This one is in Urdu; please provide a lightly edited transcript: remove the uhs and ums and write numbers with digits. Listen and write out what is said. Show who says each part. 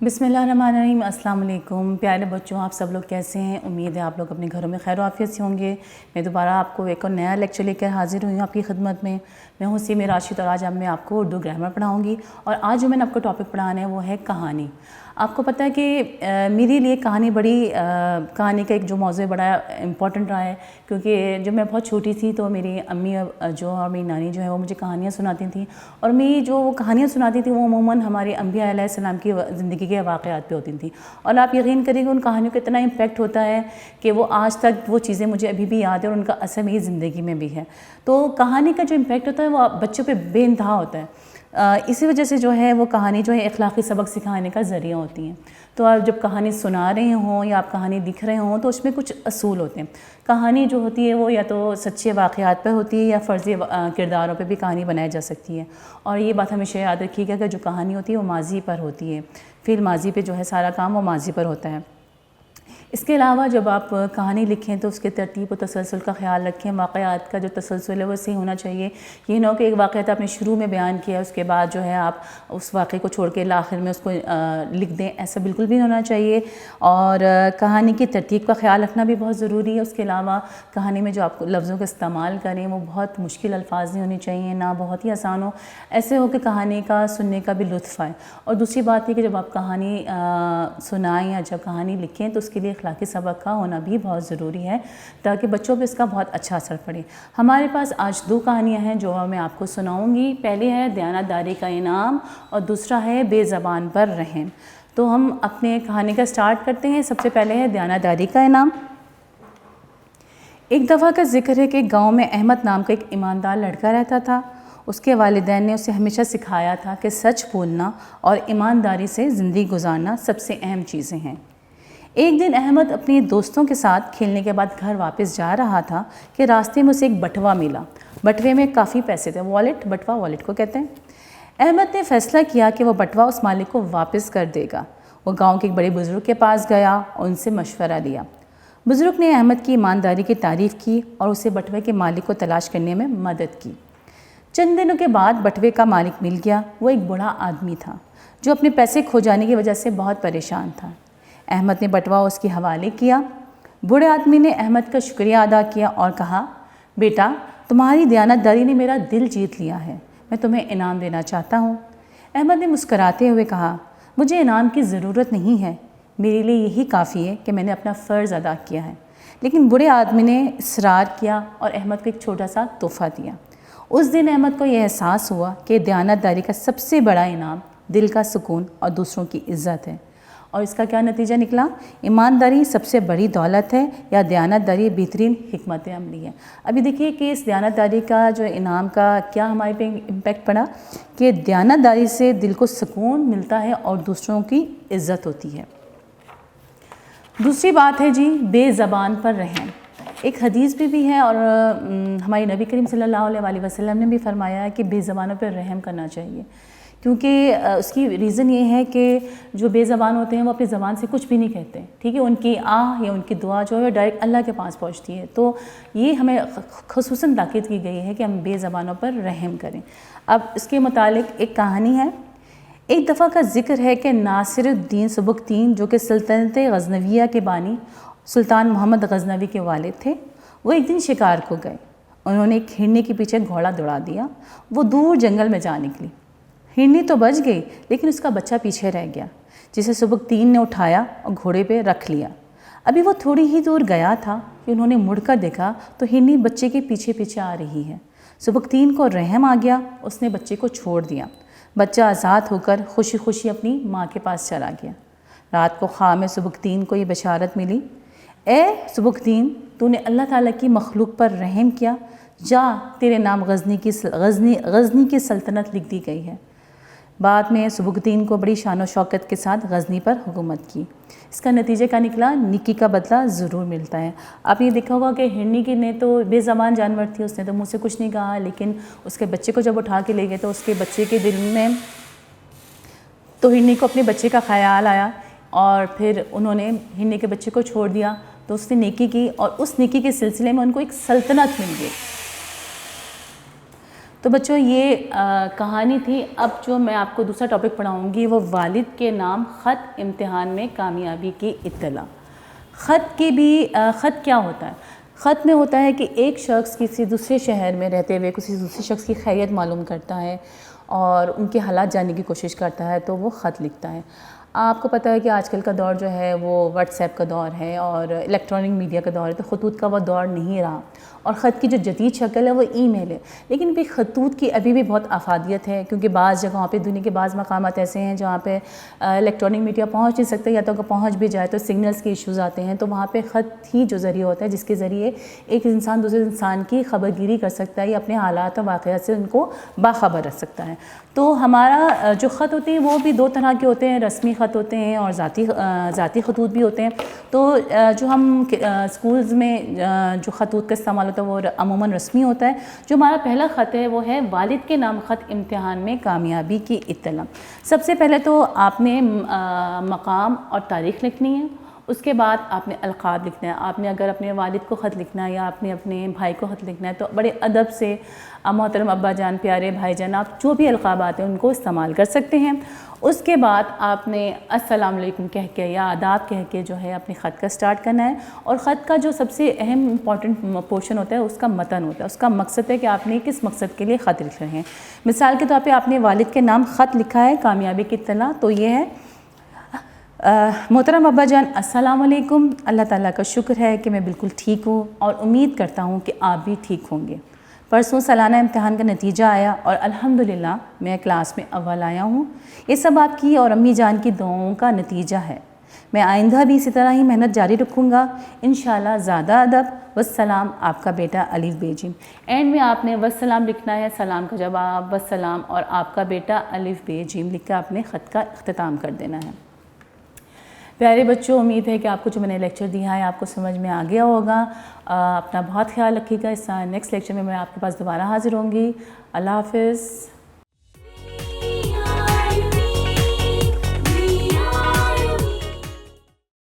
Speaker 1: بسم اللہ الرحمن الرحیم۔ السلام علیکم پیارے بچوں، آپ سب لوگ کیسے ہیں؟ امید ہے آپ لوگ اپنے گھروں میں خیر و عافیت سے ہوں گے۔ میں دوبارہ آپ کو ایک اور نیا لیکچر لے کر حاضر ہوئی ہوں آپ کی خدمت میں ہوں سیمہ راشد، اور آج میں آپ کو اردو گرامر پڑھاؤں گی۔ اور آج جو میں نے آپ کو ٹاپک پڑھانا ہے وہ ہے کہانی۔ آپ کو پتہ ہے کہ میرے لیے کہانی کا ایک جو موضوع بڑا امپورٹنٹ رہا ہے، کیونکہ جب میں بہت چھوٹی تھی تو میری امی جو اور میری نانی جو ہے وہ مجھے کہانیاں سناتی تھیں، اور میں جو وہ کہانیاں سناتی تھیں وہ عموماً ہمارے انبیاء علیہ السلام کی زندگی کے واقعات پہ ہوتی تھیں، اور آپ یقین کریں کہ ان کہانیوں کا اتنا امپیکٹ ہوتا ہے کہ وہ آج تک وہ چیزیں مجھے ابھی بھی یاد ہیں، اور ان کا اثر میری زندگی میں بھی ہے۔ تو کہانی کا جو امپیکٹ ہوتا ہے وہ بچوں پہ بے انتہا ہوتا ہے۔ اسی وجہ سے جو ہے وہ کہانی جو ہے اخلاقی سبق سکھانے کا ذریعہ ہوتی ہیں۔ تو آپ جب کہانی سنا رہے ہوں یا آپ کہانی لکھ رہے ہوں تو اس میں کچھ اصول ہوتے ہیں۔ کہانی جو ہوتی ہے وہ یا تو سچے واقعات پہ ہوتی ہے یا فرضی کرداروں پہ بھی کہانی بنائی جا سکتی ہے، اور یہ بات ہمیشہ یاد رکھیے گا کہ جو کہانی ہوتی ہے وہ ماضی پر ہوتی ہے، فعل ماضی پہ جو ہے سارا کام وہ ماضی پر ہوتا ہے۔ اس کے علاوہ جب آپ کہانی لکھیں تو اس کے ترتیب و تسلسل کا خیال رکھیں۔ واقعات کا جو تسلسل ہے وہ صحیح ہونا چاہیے، یہ نہ ہو کہ ایک واقعات آپ نے شروع میں بیان کیا اس کے بعد جو ہے آپ اس واقعے کو چھوڑ کے آخر میں اس کو لکھ دیں، ایسا بالکل بھی ہونا چاہیے۔ اور کہانی کی ترتیب کا خیال رکھنا بھی بہت ضروری ہے۔ اس کے علاوہ کہانی میں جو آپ لفظوں کا استعمال کریں وہ بہت مشکل الفاظ نہیں ہونے چاہیے، نہ بہت ہی آسان ہو، ایسے ہو کہ کہانی کا سننے کا بھی لطف آئے۔ اور دوسری بات یہ کہ جب آپ کہانی سنائیں یا جب کہانی لکھیں تو اس کے لیے اخلاقی سبق کا ہونا بھی بہت ضروری ہے، تاکہ بچوں پہ اس کا بہت اچھا اثر پڑے۔ ہمارے پاس آج دو کہانیاں ہیں جو میں آپ کو سناؤں گی۔ پہلی ہے دیانتداری کا انعام، اور دوسرا ہے بے زبان پر رحم۔ تو ہم اپنے کہانی کا سٹارٹ کرتے ہیں۔ سب سے پہلے ہے دیانتداری کا انعام۔ ایک دفعہ کا ذکر ہے کہ گاؤں میں احمد نام کا ایک ایماندار لڑکا رہتا تھا۔ اس کے والدین نے اسے ہمیشہ سکھایا تھا کہ سچ بولنا اور ایمانداری سے زندگی گزارنا سب سے اہم چیزیں ہیں۔ ایک دن احمد اپنے دوستوں کے ساتھ کھیلنے کے بعد گھر واپس جا رہا تھا کہ راستے میں اسے ایک بٹوا ملا۔ بٹوے میں کافی پیسے تھے، بٹوا والیٹ کو کہتے ہیں۔ احمد نے فیصلہ کیا کہ وہ بٹوا اس مالک کو واپس کر دے گا۔ وہ گاؤں کے ایک بڑے بزرگ کے پاس گیا اور ان سے مشورہ لیا۔ بزرگ نے احمد کی ایمانداری کی تعریف کی اور اسے بٹوے کے مالک کو تلاش کرنے میں مدد کی۔ چند دنوں کے بعد بٹوے کا مالک مل گیا۔ وہ ایک بوڑھا آدمی تھا جو اپنے پیسے کھو جانے کی وجہ سے بہت پریشان تھا۔ احمد نے بٹوا اس کے حوالے کیا۔ بوڑھے آدمی نے احمد کا شکریہ ادا کیا اور کہا، بیٹا تمہاری دیانتداری نے میرا دل جیت لیا ہے، میں تمہیں انعام دینا چاہتا ہوں۔ احمد نے مسکراتے ہوئے کہا، مجھے انعام کی ضرورت نہیں ہے، میرے لیے یہی کافی ہے کہ میں نے اپنا فرض ادا کیا ہے۔ لیکن بوڑھے آدمی نے اصرار کیا اور احمد کو ایک چھوٹا سا تحفہ دیا۔ اس دن احمد کو یہ احساس ہوا کہ دیانتداری کا سب سے بڑا انعام دل کا سکون اور دوسروں کی عزت ہے۔ اور اس کا کیا نتیجہ نکلا؟ ایمانداری سب سے بڑی دولت ہے، یا دیانتداری بہترین حکمت عملی ہے۔ ابھی دیکھیے کہ اس دیانتداری کا جو انعام کا کیا ہمارے پہ امپیکٹ پڑا، کہ دیانتداری سے دل کو سکون ملتا ہے اور دوسروں کی عزت ہوتی ہے۔ دوسری بات ہے جی بے زبان پر رحم۔ ایک حدیث بھی ہے، اور ہمارے نبی کریم صلی اللہ علیہ وسلم نے بھی فرمایا ہے کہ بے زبانوں پر رحم کرنا چاہیے، کیونکہ اس کی ریزن یہ ہے کہ جو بے زبان ہوتے ہیں وہ اپنی زبان سے کچھ بھی نہیں کہتے، ٹھیک ہے، ان کی آہ یا ان کی دعا جو ہے ڈائریکٹ اللہ کے پاس پہنچتی ہے۔ تو یہ ہمیں خصوصاً تاکید کی گئی ہے کہ ہم بے زبانوں پر رحم کریں۔ اب اس کے متعلق ایک کہانی ہے۔ ایک دفعہ کا ذکر ہے کہ ناصر الدین سبکتین جو کہ سلطنت غزنویہ کے بانی سلطان محمد غزنوی کے والد تھے، وہ ایک دن شکار کو گئے۔ انہوں نے ایک ہرنی کے پیچھے گھوڑا دوڑا دیا۔ وہ دور جنگل میں جا نکلی۔ ہرنی تو بچ گئی لیکن اس کا بچہ پیچھے رہ گیا، جسے سبکتین نے اٹھایا اور گھوڑے پہ رکھ لیا۔ ابھی وہ تھوڑی ہی دور گیا تھا کہ انہوں نے مڑ کر دیکھا تو ہرنی بچے کے پیچھے پیچھے آ رہی ہے۔ سبکتین کو رحم آ گیا، اس نے بچے کو چھوڑ دیا۔ بچہ آزاد ہو کر خوشی خوشی اپنی ماں کے پاس چلا گیا۔ رات کو خواب میں سبکتین کو یہ بشارت ملی، اے سبکتین، تو نے اللہ تعالیٰ کی مخلوق پر رحم کیا، جا تیرے نام غزنی کی سلطنت لکھ دی گئی ہے۔ بعد میں سبکتین کو بڑی شان و شوکت کے ساتھ غزنی پر حکومت کی۔ اس کا نتیجہ کیا نکلا؟ نیکی کا بدلہ ضرور ملتا ہے۔ آپ یہ دیکھا ہوگا کہ ہرنی کی نے تو بے زبان جانور تھی، اس نے تو منہ سے کچھ نہیں کہا، لیکن اس کے بچے کو جب اٹھا کے لے گئے تو اس کے بچے کے دل میں تو ہرنی کو اپنے بچے کا خیال آیا، اور پھر انہوں نے ہرنی کے بچے کو چھوڑ دیا تو اس نے نیکی کی، اور اس نیکی کے سلسلے میں ان کو ایک سلطنت مل گئی۔ تو بچوں یہ کہانی تھی. اب جو میں آپ کو دوسرا ٹاپک پڑھاؤں گی وہ والد کے نام خط امتحان میں کامیابی کی اطلاع. خط کیا ہوتا ہے؟ خط میں ہوتا ہے کہ ایک شخص کسی دوسرے شہر میں رہتے ہوئے کسی دوسرے شخص کی خیریت معلوم کرتا ہے اور ان کے حالات جاننے کی کوشش کرتا ہے تو وہ خط لکھتا ہے. آپ کو پتہ ہے کہ آج کل کا دور جو ہے وہ واٹس ایپ کا دور ہے اور الیکٹرانک میڈیا کا دور ہے, تو خطوط کا وہ دور نہیں رہا, اور خط کی جو جدید شکل ہے وہ ای میل ہے. لیکن بھی خطوط کی ابھی بھی بہت افادیت ہے, کیونکہ بعض جگہوں پہ دنیا کے بعض مقامات ایسے ہیں جہاں پہ الیکٹرانک میڈیا پہنچ نہیں سکتے, یا تو اگر پہنچ بھی جائے تو سگنلز کے ایشوز آتے ہیں, تو وہاں پہ خط ہی جو ذریعہ ہوتا ہے جس کے ذریعے ایک انسان دوسرے انسان کی خبر گیری کر سکتا ہے یا اپنے حالات و واقعات سے ان کو باخبر رکھ سکتا ہے. تو ہمارا جو خط ہوتے ہیں وہ بھی دو طرح کے ہوتے ہیں, رسمی خط ہوتے ہیں اور ذاتی خطوط بھی ہوتے ہیں. تو جو ہم اسکولز میں جو خطوط کا استعمال ہوتا ہے وہ عموماً رسمی ہوتا ہے. جو ہمارا پہلا خط ہے وہ ہے والد کے نام خط امتحان میں کامیابی کی اطلاع. سب سے پہلے تو آپ نے مقام اور تاریخ لکھنی ہے, اس کے بعد آپ نے القاب لکھنا ہے. آپ نے اگر اپنے والد کو خط لکھنا ہے یا آپ نے اپنے بھائی کو خط لکھنا ہے تو بڑے ادب سے محترم ابا جان, پیارے بھائی جان, آپ جو بھی القابات ہیں ان کو استعمال کر سکتے ہیں. اس کے بعد آپ نے السلام علیکم کہہ کے یا آداب کہہ کے جو ہے اپنے خط کا سٹارٹ کرنا ہے. اور خط کا جو سب سے اہم امپورٹنٹ پورشن ہوتا ہے اس کا متن ہوتا ہے, اس کا مقصد ہے کہ آپ نے کس مقصد کے لیے خط لکھ رہے ہیں. مثال کے طور پہ آپ نے والد کے نام خط لکھا ہے کامیابی کی اطلاع, تو یہ ہے محترم ابا جان السلام علیکم, اللہ تعالیٰ کا شکر ہے کہ میں بالکل ٹھیک ہوں اور امید کرتا ہوں کہ آپ بھی ٹھیک ہوں گے. پرسوں سالانہ امتحان کا نتیجہ آیا اور الحمدللہ میں کلاس میں اول آیا ہوں. یہ سب آپ کی اور امی جان کی دعاؤں کا نتیجہ ہے. میں آئندہ بھی اسی طرح ہی محنت جاری رکھوں گا انشاءاللہ. زیادہ ادب. والسلام, آپ کا بیٹا الف بے جیم. اینڈ میں آپ نے والسلام لکھنا ہے, سلام کا جواب والسلام اور آپ کا بیٹا الف بے جیم لکھ کر اپنے خط کا اختتام کر دینا ہے. پیارے بچوں, امید ہے کہ آپ کو جو میں نے لیکچر دیا ہے آپ کو سمجھ میں آ گیا ہوگا. اپنا بہت خیال رکھیے گا. اس نیکسٹ لیکچر میں آپ کے پاس دوبارہ حاضر ہوں گی. اللہ حافظ.